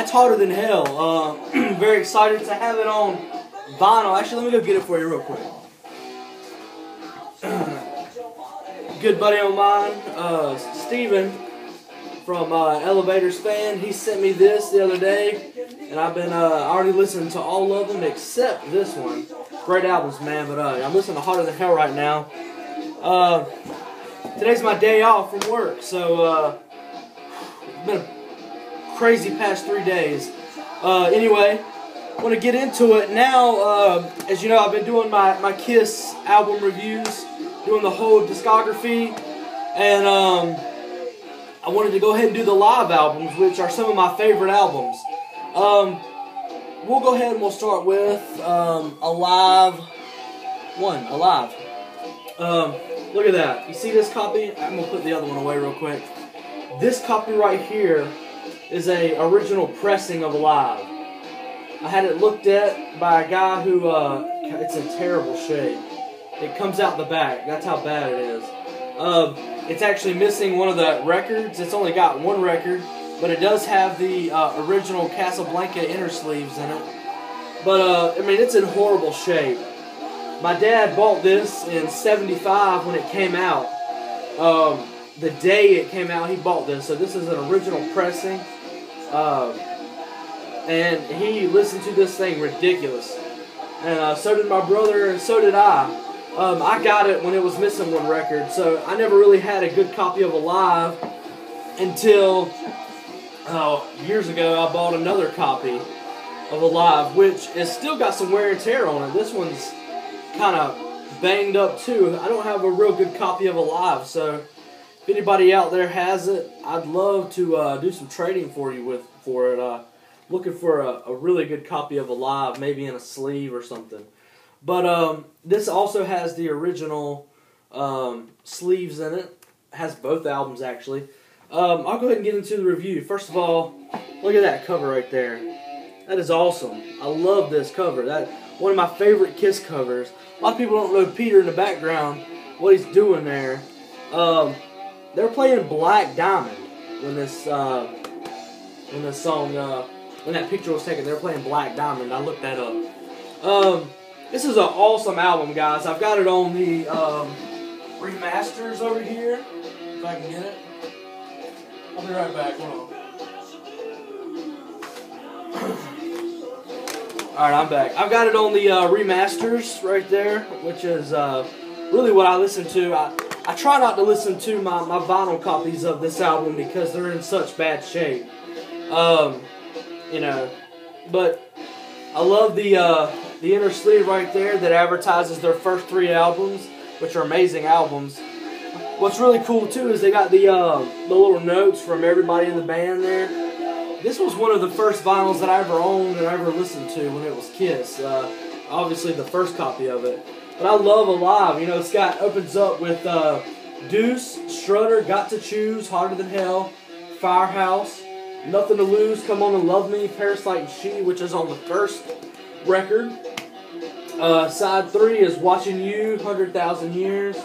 that's Hotter Than Hell. Very excited to have it on vinyl. Actually, let me go get it for you real quick. Good buddy of mine, Steven from Elevators Fan, he sent me this the other day, and I've been already listening to all of them except this one. Great albums, man, but I'm listening to Hotter Than Hell right now. Today's my day off from work, so it's been a crazy past 3 days. Anyway, I want to get into it now. As you know, I've been doing my Kiss album reviews, doing the whole discography, and I wanted to go ahead and do the live albums, which are some of my favorite albums. We'll go ahead and we'll start with Alive. Look at that. You see this copy? I'm going to put the other one away real quick. This copy right here is a original pressing of Alive. I had it looked at by a guy who, it's in terrible shape. It comes out the back. That's how bad it is. It's actually missing one of the records. It's only got one record, but it does have the original Casablanca inner sleeves in it. But, I mean, it's in horrible shape. My dad bought this in '75 when it came out. The day it came out, he bought this. So this is an original pressing. And he listened to this thing ridiculous. And so did my brother, and so did I. I got it when it was missing one record, so I never really had a good copy of Alive until years ago I bought another copy of Alive, which has still got some wear and tear on it. This one's kind of banged up too. I don't have a real good copy of Alive, so if anybody out there has it, I'd love to do some trading for you for it. Looking for a really good copy of Alive, maybe in a sleeve or something. But this also has the original sleeves in it. Has both albums, actually. I'll go ahead and get into the review. First of all, look at that cover right there. That is awesome. I love this cover. That's one of my favorite Kiss covers. A lot of people don't know Peter in the background, what he's doing there. They're playing Black Diamond when this song, when that picture was taken. They were playing Black Diamond. I looked that up. This is an awesome album, guys. I've got it on the remasters over here, if I can get it. I'll be right back. Hold on. Alright, I'm back. I've got it on the remasters right there, which is really what I listen to. I try not to listen to my vinyl copies of this album because they're in such bad shape. You know, but I love the inner sleeve right there that advertises their first 3 albums, which are amazing albums. What's really cool too is they got the little notes from everybody in the band there. This was one of the first vinyls that I ever owned and I ever listened to when it was Kiss. Obviously the first copy of it. But I love Alive. You know, it's opens up with Deuce, Strutter, Got to Choose, Hotter Than Hell, Firehouse, Nothing to Lose, Come On and Love Me, Parasite and She, which is on the first record. Side 3 is Watching You, 100,000 Years.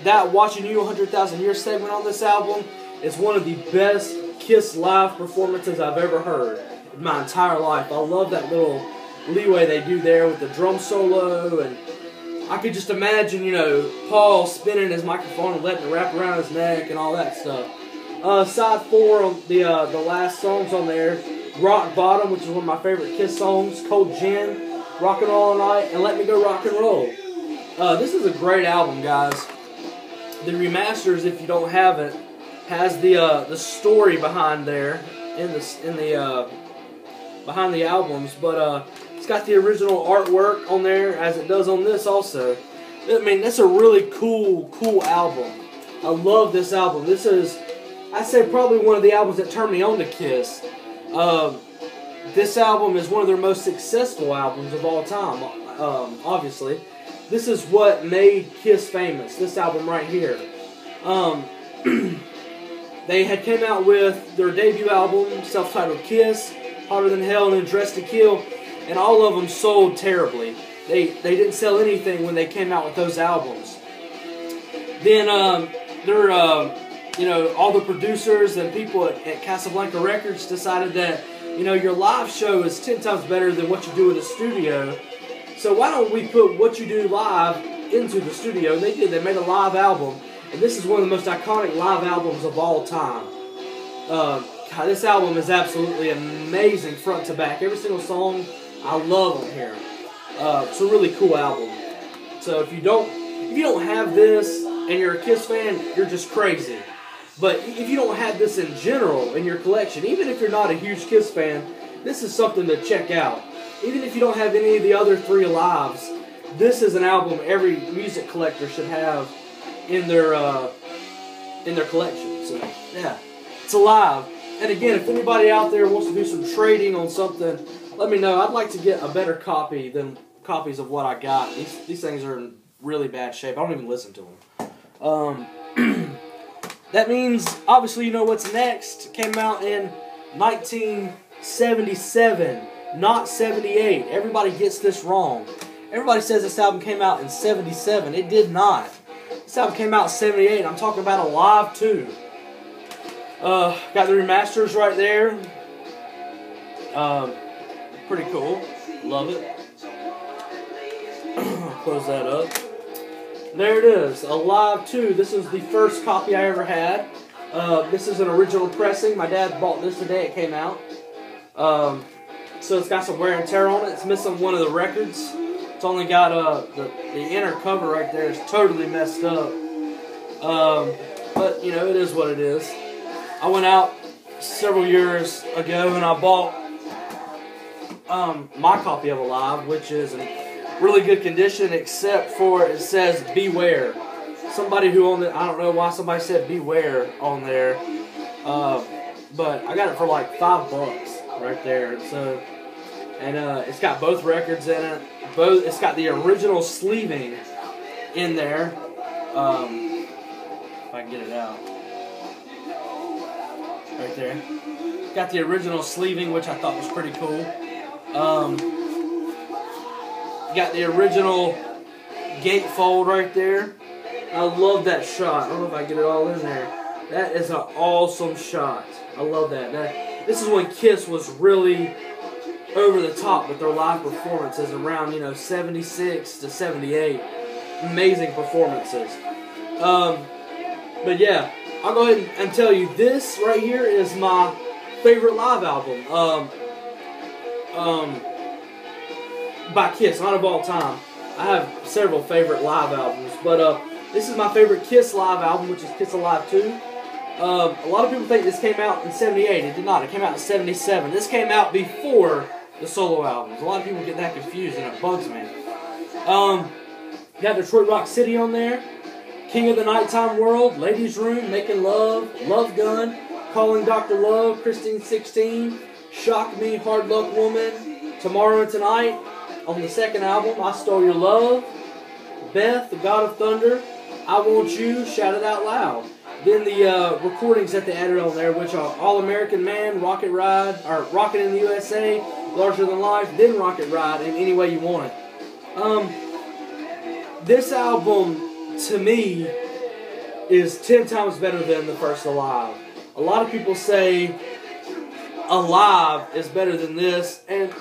That Watching You, 100,000 Years segment on this album is one of the best Kiss live performances I've ever heard in my entire life. I love that little leeway they do there with the drum solo, and I could just imagine, you know, Paul spinning his microphone and letting it wrap around his neck and all that stuff. Side 4, on the last songs on there, Rock Bottom, which is one of my favorite Kiss songs, Cold Gin, Rockin' All Night, and Let Me Go Rock and Roll. This is a great album, guys. The remasters, if you don't have it, has the story behind there behind the albums, but it's got the original artwork on there as it does on this also. I mean, that's a really cool album. I love this album. This is, I'd say, probably one of the albums that turned me on to Kiss. This album is one of their most successful albums of all time, obviously. This is what made Kiss famous, this album right here. They had came out with their debut album, self-titled Kiss, Hotter Than Hell, and then Dressed to Kill, and all of them sold terribly. They didn't sell anything when they came out with those albums. Then their you know, all the producers and people at Casablanca Records decided that, you know, your live show is 10 times better than what you do in the studio. So why don't we put what you do live into the studio? And they did. They made a live album. And this is one of the most iconic live albums of all time. God, this album is absolutely amazing front to back. Every single song I love on here. It's a really cool album. So if you don't have this and you're a Kiss fan, you're just crazy. But if you don't have this in general in your collection, even if you're not a huge Kiss fan, this is something to check out. Even if you don't have any of the other 3 Alives, this is an album every music collector should have in their collection. So yeah, it's Alive. And again, if anybody out there wants to do some trading on something, let me know. I'd like to get a better copy than copies of what I got. These things are in really bad shape. I don't even listen to them. That means, obviously, you know what's next. It came out in 1977, not 78. Everybody gets this wrong. Everybody says this album came out in 77. It did not. This album came out in 78. I'm talking about Alive 2. Got the remasters right there. Pretty cool. Love it. Close that up. There it is, Alive 2. This is the first copy I ever had. This is an original pressing. My dad bought this the day it came out. So it's got some wear and tear on it. It's missing one of the records. It's only got the inner cover right there is totally messed up. But, you know, it is what it is. I went out several years ago and I bought my copy of Alive, which is in really good condition, except for it says Beware. Somebody who owned it, I don't know why somebody said Beware on there, but I got it for like $5 right there. So, and it's got both records in it. It's got the original sleeving in there. If I can get it out, right there. Got the original sleeving, which I thought was pretty cool. Got the original gatefold right there. I love that shot. I don't know if I can get it all in there. That is an awesome shot. I love that. This is when Kiss was really over the top with their live performances around, you know, 76 to 78. Amazing performances. But yeah, I'll go ahead and tell you, this right here is my favorite live album. By Kiss, not of all time. I have several favorite live albums, but this is my favorite Kiss live album, which is Kiss Alive 2. A lot of people think this came out in 78. It did not. It came out in 77. This came out before the solo albums. A lot of people get that confused, and it bugs me. Got Detroit Rock City on there, King of the Nighttime World, Ladies Room, Making Love, Love Gun, Calling Dr. Love, Christine 16, Shock Me, Hard Luck Woman, Tomorrow and Tonight. On the second album, I Stole Your Love, Beth, The God of Thunder, I Want You, Shout It Out Loud. Then the recordings that they added on there, which are All American Man, Rocket Ride, or Rocket in the USA, Larger Than Life, then Rocket Ride, in Any Way You Want It. This album, to me, is 10 times better than the first Alive. A lot of people say Alive is better than this, and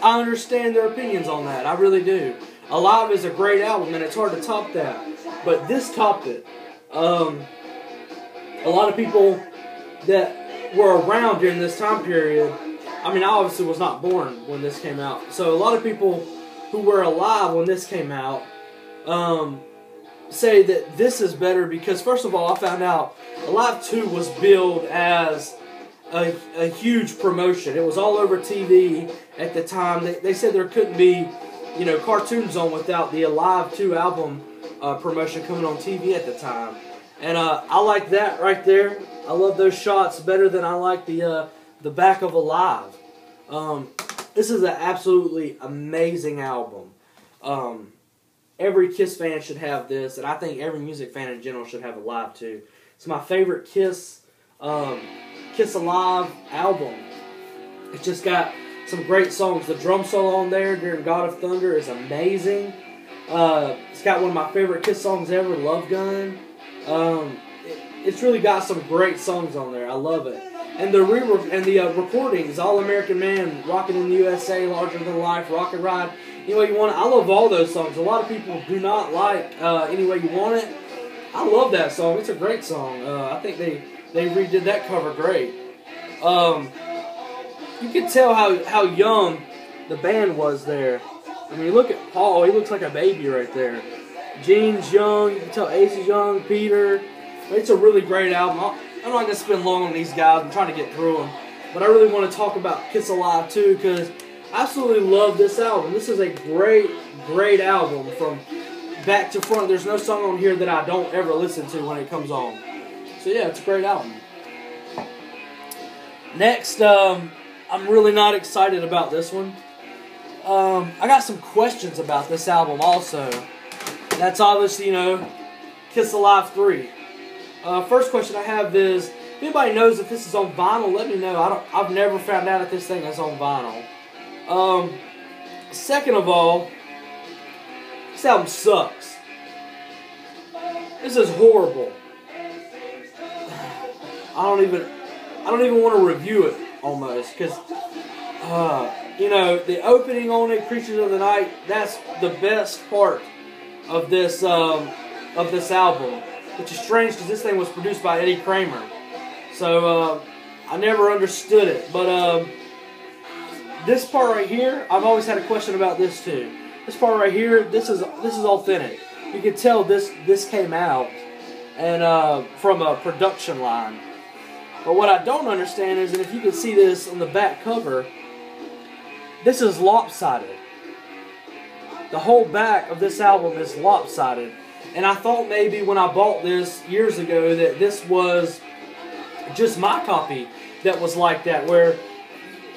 I understand their opinions on that. I really do. Alive is a great album, and it's hard to top that. But this topped it. A lot of people that were around during this time period, I mean, I obviously was not born when this came out. So a lot of people who were alive when this came out say that this is better because, first of all, I found out Alive 2 was billed as a huge promotion. It was all over TV at the time. They said there couldn't be, you know, cartoons on without the Alive 2 album promotion coming on TV at the time. And I like that right there. I love those shots better than I like the back of Alive. This is an absolutely amazing album. Every Kiss fan should have this, and I think every music fan in general should have Alive too. It's my favorite Kiss Alive album. It's just got some great songs. The drum solo on there during God of Thunder is amazing. It's got one of my favorite Kiss songs ever, Love Gun. it's really got some great songs on there. I love it. And the recordings, All American Man, Rockin' in the USA, Larger Than Life, Rock and Ride, Any Way You Want It. I love all those songs. A lot of people do not like Any Way You Want It. I love that song. It's a great song. I think they redid that cover great. You can tell how young the band was there. I mean, look at Paul. He looks like a baby right there. Gene's young. You can tell Ace is young. Peter. It's a really great album. I'm not going to spend long on these guys. I'm trying to get through them. But I really want to talk about Kiss Alive too, because I absolutely love this album. This is a great, great album from back to front. There's no song on here that I don't ever listen to when it comes on. So yeah, it's a great album. Next, I'm really not excited about this one. I got some questions about this album also. That's obviously, Kiss Alive 3. First question I have is, if anybody knows if this is on vinyl, let me know. I've never found out if this thing is on vinyl. Second of all, this album sucks. This is horrible. I don't even want to review it almost, because the opening on it, Creatures of the Night, that's the best part of this album, which is strange because this thing was produced by Eddie Kramer. So I never understood it, but this part right here, I've always had a question about this too. This part right here, this is authentic. You can tell this came out and from a production line. But what I don't understand is, and if you can see this on the back cover, this is lopsided. The whole back of this album is lopsided. And I thought maybe when I bought this years ago that this was just my copy that was like that, where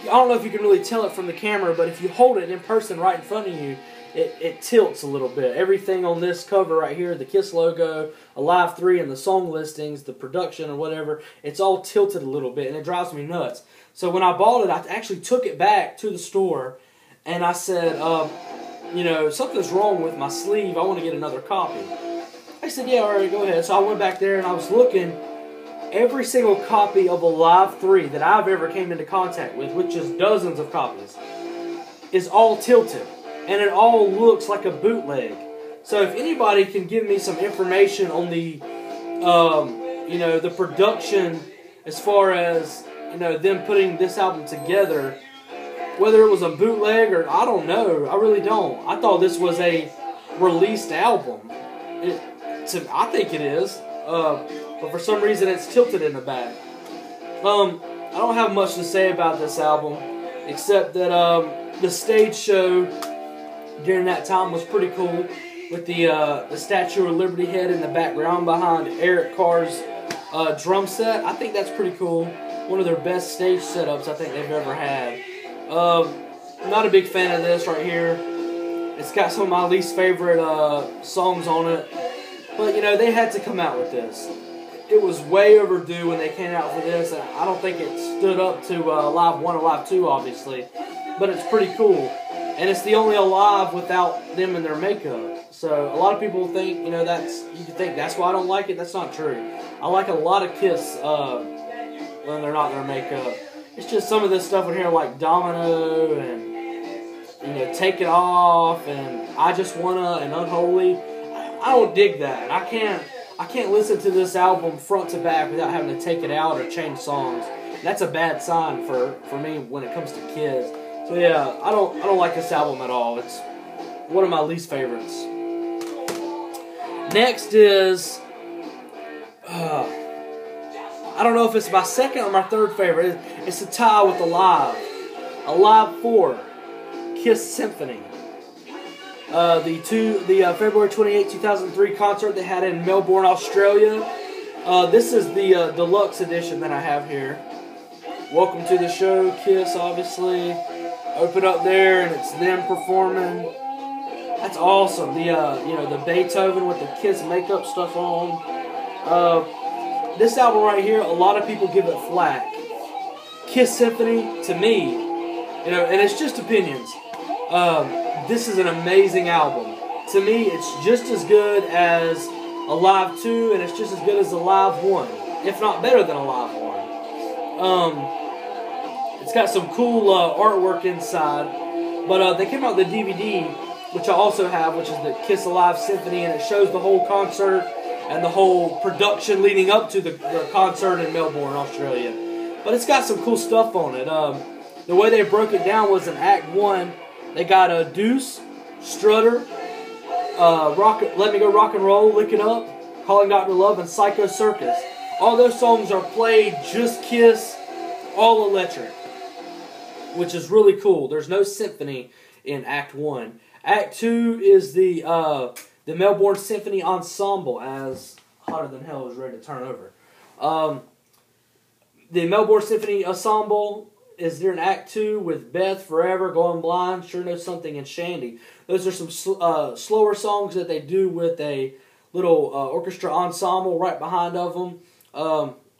I don't know if you can really tell it from the camera, but if you hold it in person right in front of you, it tilts a little bit. Everything on this cover right here, the Kiss logo, Alive 3, and the song listings, the production or whatever, it's all tilted a little bit, and it drives me nuts. So when I bought it, I actually took it back to the store, and I said, something's wrong with my sleeve. I want to get another copy. I said, yeah, all right, go ahead. So I went back there, and I was looking. Every single copy of Alive 3 that I've ever came into contact with, which is dozens of copies, is all tilted. And it all looks like a bootleg. So if anybody can give me some information on the, the production as far as, them putting this album together, whether it was a bootleg or, I don't know. I really don't. I thought this was a released album. I think it is. But for some reason it's tilted in the back. I don't have much to say about this album, except that the stage show during that time was pretty cool, with the Statue of Liberty head in the background behind Eric Carr's drum set. I think that's pretty cool. One of their best stage setups I think they've ever had. I'm not a big fan of this right here. It's got some of my least favorite songs on it. But, they had to come out with this. It was way overdue when they came out for this, and I don't think it stood up to Alive 1 or Alive 2, obviously. But it's pretty cool. And it's the only Alive without them in their makeup. So a lot of people think, you can think that's why I don't like it. That's not true. I like a lot of Kiss when they're not in their makeup. It's just some of this stuff in here like Domino and, Take It Off and I Just Wanna and Unholy. I don't dig that. I can't listen to this album front to back without having to take it out or change songs. That's a bad sign for me when it comes to Kiss. So yeah, I don't like this album at all. It's one of my least favorites. Next is I don't know if it's my second or my third favorite. It's a tie with Alive. Alive 4, Kiss Symphony. The February 28, 2003 concert they had in Melbourne, Australia. This is the deluxe edition that I have here. Welcome to the show, Kiss, obviously. Open up there, and it's them performing. That's awesome. The Beethoven with the Kiss makeup stuff on. This album right here, a lot of people give it flack. Kiss Symphony, to me, and it's just opinions. This is an amazing album. To me, it's just as good as a live 2, and it's just as good as a live 1, if not better than a live 1. It's got some cool artwork inside, but they came out with the DVD, which I also have, which is the Kiss Alive Symphony, and it shows the whole concert and the whole production leading up to the concert in Melbourne, Australia. But it's got some cool stuff on it. The way they broke it down was in Act 1, they got a Deuce, Strutter, Let Me Go Rock and Roll, Lick It Up, Calling Dr. Love, and Psycho Circus. All those songs are played just Kiss, all electric, which is really cool. There's no symphony in Act 1. Act 2 is the Melbourne Symphony Ensemble, as Hotter Than Hell is ready to turn over. The Melbourne Symphony Ensemble is during Act 2 with Beth, Forever, Going Blind, Sure Know Something, and Shandy. Those are some slower songs that they do with a little orchestra ensemble right behind of them.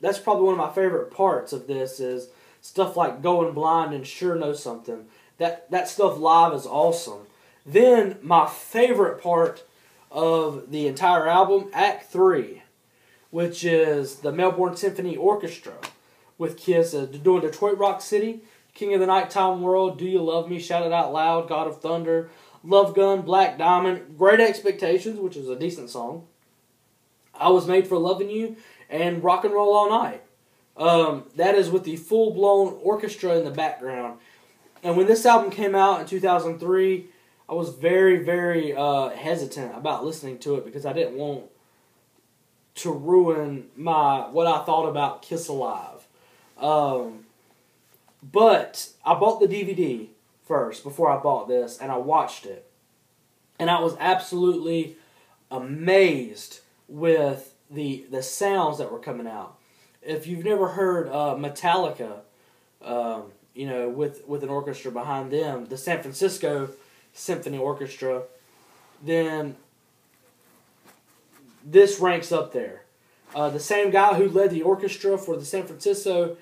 That's probably one of my favorite parts of this is stuff like Going Blind and Sure Know Something. That stuff live is awesome. Then my favorite part of the entire album, Act 3, which is the Melbourne Symphony Orchestra with Kiss doing Detroit Rock City, King of the Nighttime World, Do You Love Me, Shout It Out Loud, God of Thunder, Love Gun, Black Diamond, Great Expectations, which is a decent song, I Was Made for Loving You, and Rock and Roll All Night. That is with the full-blown orchestra in the background. And when this album came out in 2003, I was very, very hesitant about listening to it because I didn't want to ruin what I thought about Kiss Alive. But I bought the DVD first before I bought this, and I watched it. And I was absolutely amazed with the sounds that were coming out. If you've never heard Metallica, with an orchestra behind them, the San Francisco Symphony Orchestra, then this ranks up there. The same guy who led the orchestra for the San Francisco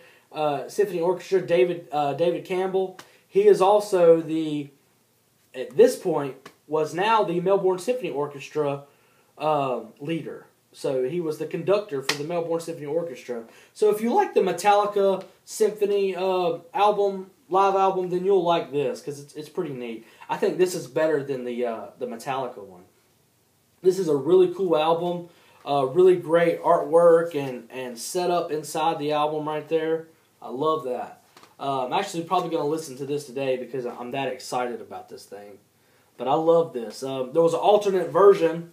Symphony Orchestra, David Campbell, he is also at this point, was now the Melbourne Symphony Orchestra leader. So he was the conductor for the Melbourne Symphony Orchestra. So if you like the Metallica Symphony live album, then you'll like this because it's pretty neat. I think this is better than the Metallica one. This is a really cool album, really great artwork and setup inside the album right there. I love that. I'm actually probably going to listen to this today because I'm that excited about this thing. But I love this. There was an alternate version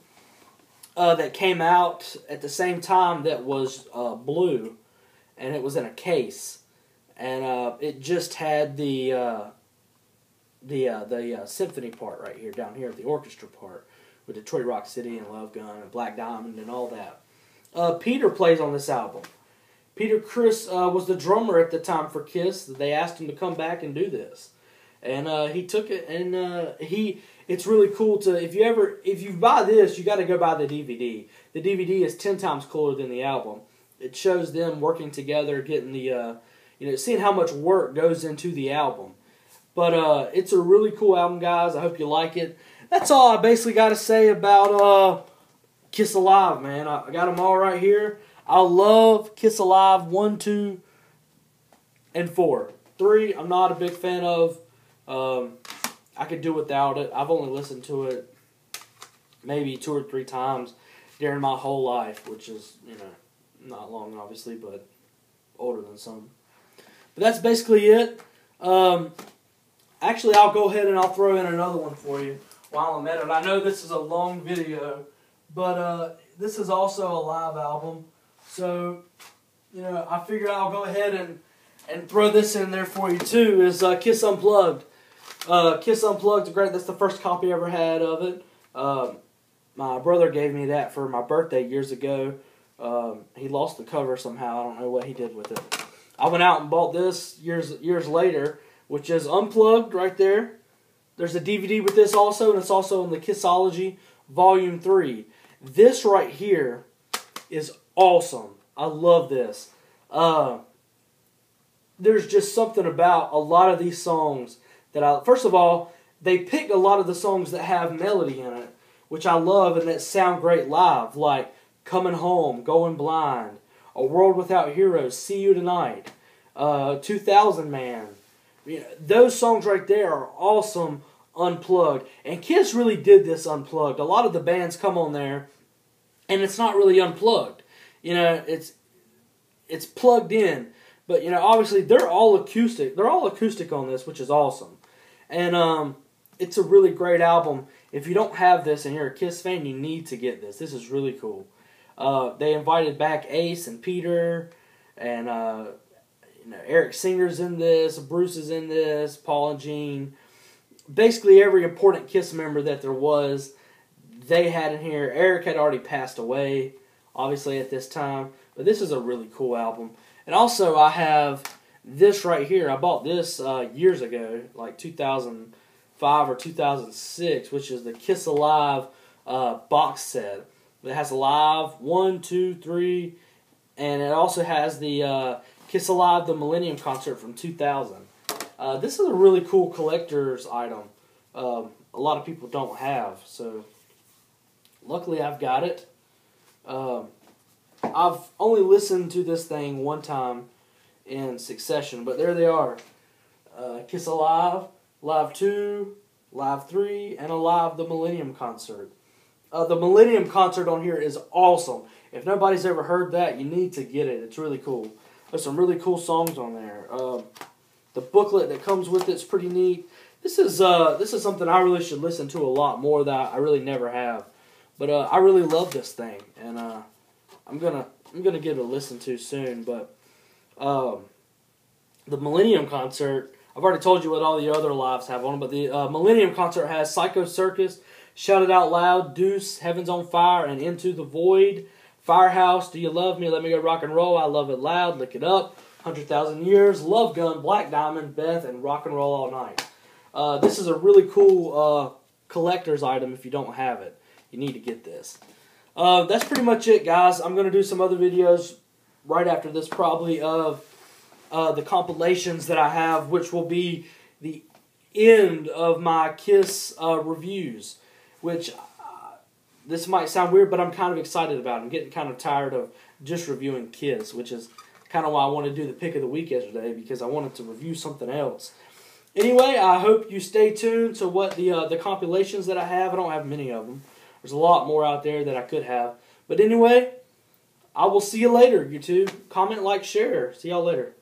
that came out at the same time that was blue, and it was in a case, and it just had the symphony part right here, down here, the orchestra part, with Detroit Rock City and Love Gun and Black Diamond and all that. Peter plays on this album. Peter Criss was the drummer at the time for Kiss. They asked him to come back and do this, and he took it, and it's really cool to, if you buy this, you got to go buy the DVD. The DVD is 10 times cooler than the album. It shows them working together, getting the, seeing how much work goes into the album. But it's a really cool album, guys. I hope you like it. That's all I basically got to say about Kiss Alive, man. I got them all right here. I love Kiss Alive 1, 2, and 4. 3, I'm not a big fan of. I could do without it. I've only listened to it maybe 2 or 3 times during my whole life, which is, not long, obviously, but older than some. But that's basically it. Actually, I'll go ahead and I'll throw in another one for you while I'm at it. I know this is a long video, but this is also a live album. So, I figured I'll go ahead and throw this in there for you too, is Kiss Unplugged. Kiss Unplugged, great. That's the first copy I ever had of it. My brother gave me that for my birthday years ago. He lost the cover somehow. I don't know what he did with it. I went out and bought this years later, which is Unplugged right there. There's a DVD with this also, and it's also in the Kissology Volume 3. This right here is awesome. I love this. There's just something about a lot of these songs that first of all, they pick a lot of the songs that have melody in it, which I love and that sound great live, like Coming Home, Going Blind, A World Without Heroes, See You Tonight, 2000 Man. Those songs right there are awesome unplugged. And Kiss really did this unplugged. A lot of the bands come on there, and it's not really unplugged. It's plugged in. But, obviously they're all acoustic. They're all acoustic on this, which is awesome. And it's a really great album. If you don't have this and you're a Kiss fan, you need to get this. This is really cool. They invited back Ace and Peter, and Eric Singer's in this, Bruce is in this, Paul and Gene. Basically every important Kiss member that there was, they had in here. Eric had already passed away, obviously, at this time. But this is a really cool album. And also I have this right here. I bought this years ago, like 2005 or 2006, which is the Kiss Alive box set. It has Alive 1, 2, 3, and it also has the Kiss Alive, the Millennium Concert from 2000. This is a really cool collector's item. A lot of people don't have, so luckily I've got it. I've only listened to this thing one time in succession, but there they are. Kiss Alive, Live 2, Live 3, and Alive the Millennium Concert. The Millennium Concert on here is awesome. If nobody's ever heard that, you need to get it. It's really cool. There's some really cool songs on there. The booklet that comes with it's pretty neat. This is something I really should listen to a lot more that I really never have. But I really love this thing, and I'm gonna give it a listen to soon. But the Millennium Concert, I've already told you what all the other lives have on it, but the Millennium Concert has Psycho Circus, Shout It Out Loud, Deuce, Heaven's on Fire, and Into the Void, Firehouse, Do You Love Me, Let Me Go Rock and Roll, I Love It Loud, Lick It Up, 100,000 Years, Love Gun, Black Diamond, Beth, and Rock and Roll All Night. This is a really cool collector's item if you don't have it. You need to get this. That's pretty much it, guys. I'm going to do some other videos right after this, probably, of the compilations that I have, which will be the end of my Kiss reviews, which this might sound weird, but I'm kind of excited about it. I'm getting kind of tired of just reviewing Kiss, which is kind of why I wanted to do the pick of the week yesterday, because I wanted to review something else. Anyway, I hope you stay tuned to what the compilations that I have. I don't have many of them. There's a lot more out there that I could have. But anyway, I will see you later, YouTube. Comment, like, share. See y'all later.